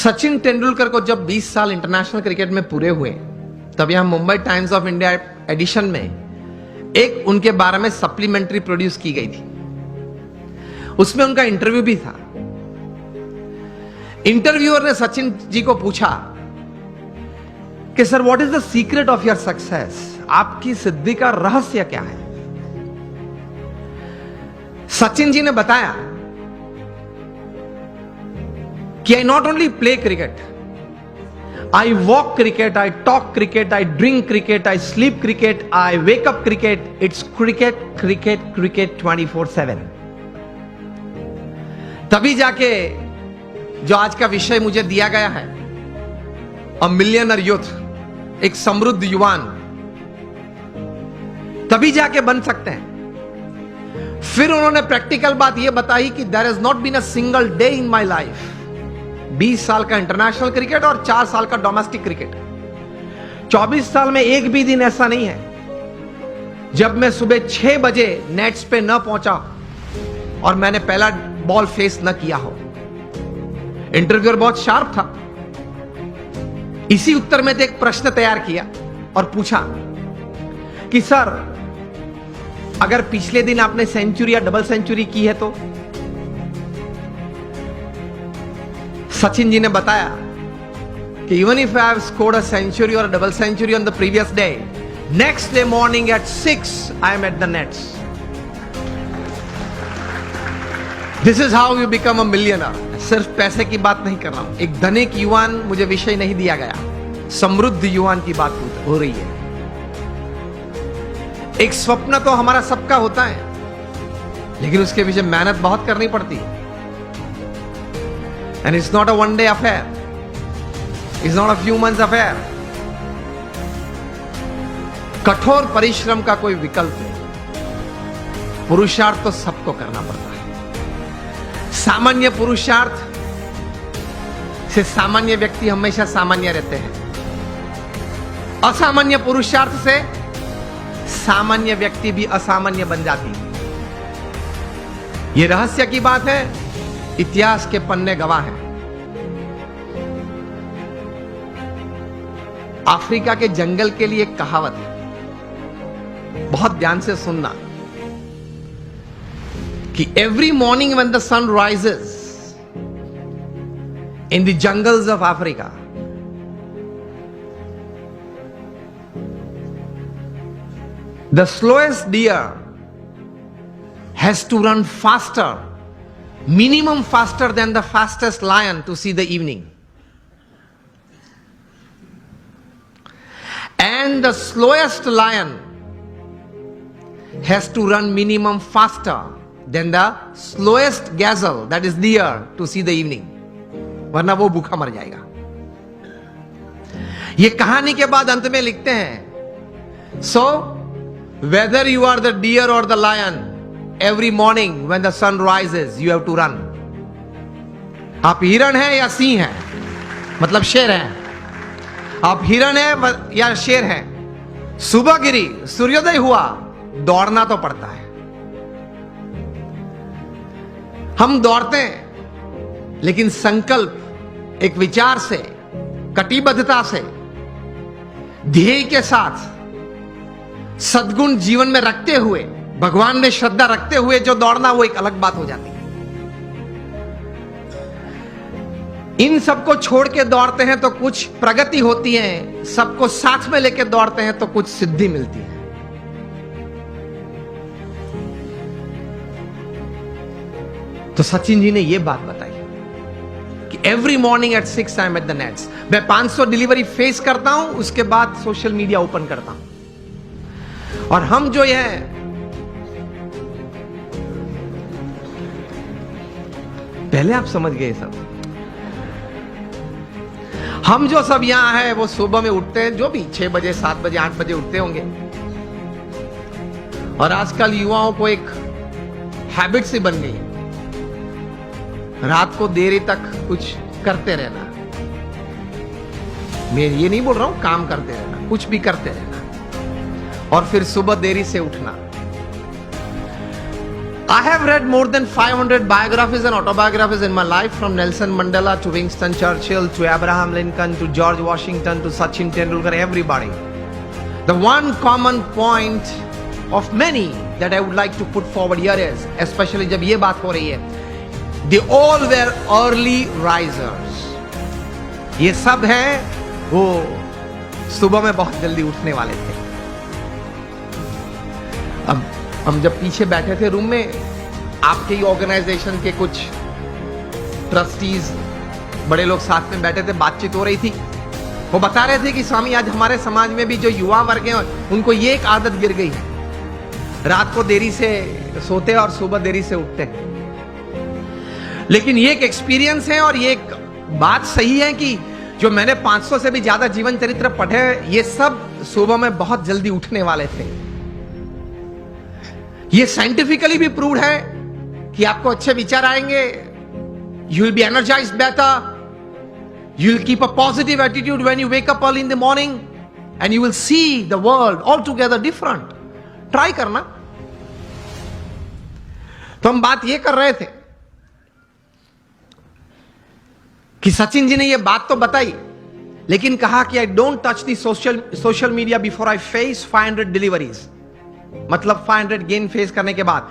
सचिन तेंदुलकर को जब 20 साल इंटरनेशनल क्रिकेट में पूरे हुए, तब यहां Mumbai times of India edition में एक उनके बारे में सप्लीमेंट्री प्रोड्यूस की गई थी। उसमें उनका इंटरव्यू भी था। इंटरव्यूअर ने सचिन जी को पूछा कि sir, what is the secret of your success? आपकी सिद्धि का रहस्य क्या है? सचिन जी ने बताया कि I not only play cricket, I walk cricket, I talk cricket, I drink cricket, I sleep cricket, I wake up cricket, it's cricket cricket cricket 24/7। तभी जाके जो आज का विषय मुझे दिया गया है, अ मिलियनर यूथ, एक समृद्ध युवान, तभी जाके बन सकते हैं। फिर उन्होंने प्रैक्टिकल बात यह बताई कि there is not been a single day in my life. 20 साल का इंटरनेशनल क्रिकेट और 4 साल का डोमेस्टिक क्रिकेट, 24 साल में एक भी दिन ऐसा नहीं है जब मैं सुबह 6 बजे नेट्स पे न पहुंचा और मैंने पहला बॉल फेस न किया हो। इंटरव्यूअर बहुत शार्प था। इसी उत्तर में एक प्रश्न तैयार किया और पूछा कि सर, अगर पिछले दिन आपने सेंचुरी या डबल सेंचुरी की है तो? सचिन जी ने बताया कि even if I have scored a century और double century on the previous day, next day morning at 6 I am at the nets. This is how you become a millionaire. सिर्फ पैसे की बात नहीं कर रहा हूं। एक धनिक युवान मुझे विषय नहीं दिया गया, समृद्ध युवान की बात हो रही है। एक स्वप्न तो हमारा सबका होता है, लेकिन उसके पीछे मेहनत बहुत करनी पड़ती है। And it's not a one day affair, it's not a few months affair. कठोर परिश्रम का कोई विकल्प नहीं। पुरुषार्थ तो सबको करना पड़ता है। सामान्य पुरुषार्थ से सामान्य व्यक्ति हमेशा सामान्य रहते हैं। असामान्य पुरुषार्थ से सामान्य व्यक्ति भी असामान्य बन जाती है। यह रहस्य की बात है, इतिहास के पन्ने गवाह हैं। अफ्रीका के जंगल के लिए एक कहावत है, बहुत ध्यान से सुनना, कि every morning when the sun rises in the jungles of Africa, the slowest deer has to run faster, minimum faster than the fastest lion to see the evening. And the slowest lion has to run minimum faster than the slowest gazelle, that is deer, to see the evening. वरना वो भूखा मर जाएगा। ये कहानी के बाद अंत में लिखते हैं, so whether you are the deer or the lion, every morning when the sun rises you have to run. आप हिरण हैं या सिंह हैं, मतलब शेर हैं, आप हिरण हैं या शेर हैं, सुबह गिरी, सूर्योदय हुआ, दौड़ना तो पड़ता है। हम दौड़ते हैं, लेकिन संकल्प, एक विचार से, कटिबद्धता से, ध्येय के साथ, सद्गुण जीवन में रखते हुए, भगवान में श्रद्धा रखते हुए जो दौड़ना, वो एक अलग बात हो जाती है। इन सबको छोड़ के दौड़ते हैं तो कुछ प्रगति होती है, सबको साथ में लेके दौड़ते हैं तो कुछ सिद्धि मिलती है। तो सचिन जी ने यह बात बताई कि every morning at 6 I am at the nets. मैं 500 डिलीवरी फेस करता हूं, उसके बाद सोशल मीडिया ओपन करता हूं। और हम जो है, पहले आप समझ गए सब, हम जो सब यहां है वो सुबह में उठते हैं, जो भी 6 बजे, 7 बजे, 8 बजे उठते होंगे। और आजकल युवाओं को एक हैबिट सी बन गई, रात को देरी तक कुछ करते रहना। मैं ये नहीं बोल रहा हूं काम करते रहना, कुछ भी करते रहना, और फिर सुबह देरी से उठना। I have read more than 500 biographies and autobiographies in my life, from Nelson Mandela to Winston Churchill to Abraham Lincoln to George Washington to Sachin Tendulkar, everybody. The one common point of many that I would like to put forward here is, especially जब ये बात हो रही है, they all were early risers. ये सब हैं वो सुबह में बहुत जल्दी उठने वाले थे. अब हम जब पीछे बैठे थे रूम में, आपके ही ऑर्गेनाइजेशन के कुछ ट्रस्टीज बड़े लोग साथ में बैठे थे, बातचीत हो रही थी. वो बता रहे थे कि स्वामी आज हमारे समाज में भी जो युवा वर्ग हैं उनको ये एक आदत गिर गई है, रात को देरी से सोते और सुबह देरी से उठते. लेकिन ये एक एक्सपीरियंस है और ये एक बात सही है कि जो मैंने 500 से भी ज्यादा जीवन चरित्र पढ़े, ये सब सुबह में बहुत जल्दी उठने वाले थे. ये साइंटिफिकली भी प्रूव्ड है कि आपको अच्छे विचार आएंगे, you will be energised better, you will keep a positive attitude when you wake up early in the morning, and you will see the world altogether different. Try करना. तो हम बात ये कर रहे थे कि सचिन जी ने ये बात तो बताई, लेकिन कहा कि I don't touch the social media before I face 500 deliveries, मतलब 500 गेन फेस करने के बाद.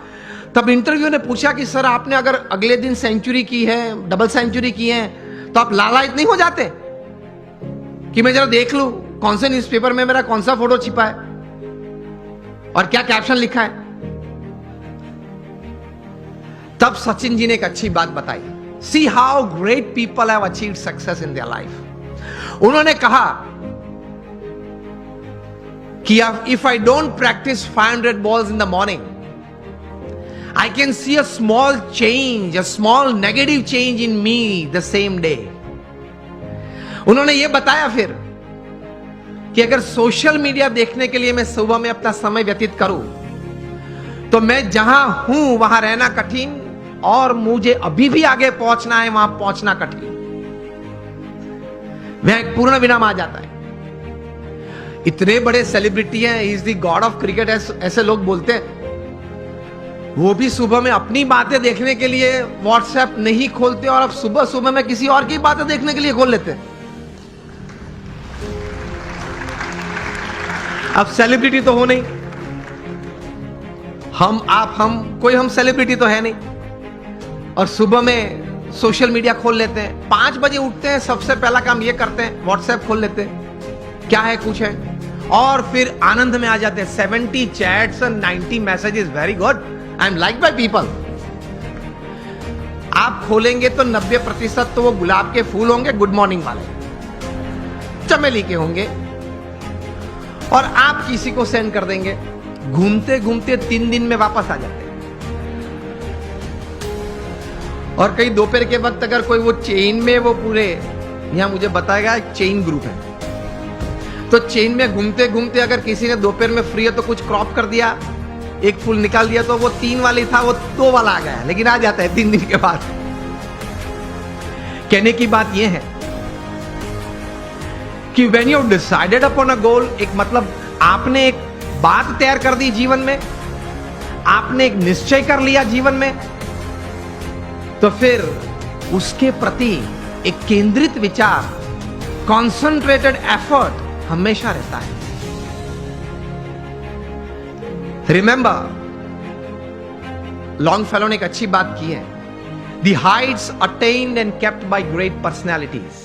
तब इंटरव्यू ने पूछा कि सर आपने अगर अगले दिन सेंचुरी की है, डबल सेंचुरी की है, तो आप लालायित नहीं हो जाते कि मैं जरा देख लूं कौन से न्यूज़पेपर में मेरा कौन सा फोटो छिपा है और क्या कैप्शन लिखा है. तब सचिन जी ने एक अच्छी बात बताई. See how great people have achieved success in their life. उन्होंने कहा कि if I don't practice 500 balls in the morning, I can see a small change, a small negative change in me the same day. उन्होंने ये बताया फिर कि अगर social media देखने के लिए मैं सुबह में अपना समय व्यतीत करूं, तो मैं जहां हूं वहां रहना कठिन और मुझे अभी भी आगे पहुंचना है, वहां पहुंचना कठिन. वह एक पूर्ण विराम आ जाता है. इतने बड़े सेलिब्रिटी हैं, he is the God of cricket, ऐसे लोग बोलते हैं. वो भी सुबह में अपनी बातें देखने के लिए व्हाट्सएप नहीं खोलते और अब सुबह सुबह में किसी और की बातें देखने के लिए खोल लेते हैं. अब सेलिब्रिटी तो हो नहीं, हम कोई सेलिब्रिटी तो है नहीं, और सुबह में सोशल मीडिया खोल लेते हैं. 5 बजे उठते हैं, सबसे पहला काम ये करते हैं व्हाट्सएप खोल लेते हैं, क्या है कुछ है, और फिर आनंद में आ जाते हैं. 70 चैट्स और 90 messages, very good, I am like by people. आप खोलेंगे तो 90% तो वो गुलाब के फूल होंगे, गुड मॉर्निंग वाले, चमेली के होंगे, और आप किसी को सेंड कर देंगे. घूमते घूमते 3 दिन में वापस आ जाते हैं. और कई दोपहर के वक्त अगर कोई वो चेन में, वो पूरे यहां मुझे बताएगा एक चेन ग्रुप है, तो चेन में घूमते घूमते अगर किसी ने दोपहर में फ्री है तो कुछ क्रॉप कर दिया, एक फूल निकाल दिया, तो वो 3 वाली था वो 2 वाला आ गया, लेकिन आ जाता है 3 दिन के बाद. कहने की बात यह है कि when you decided upon a goal, एक मतलब आपने एक बात तैयार कर दी जीवन में, आपने एक निश्चय कर लिया जीवन में, तो फिर उसके प्रति एक केंद्रित विचार, कॉन्सेंट्रेटेड एफर्ट हमेशा रहता है. रिमेंबर, लॉन्गफेलो ने एक अच्छी बात की है, the Heights attend and kept bye great personalities.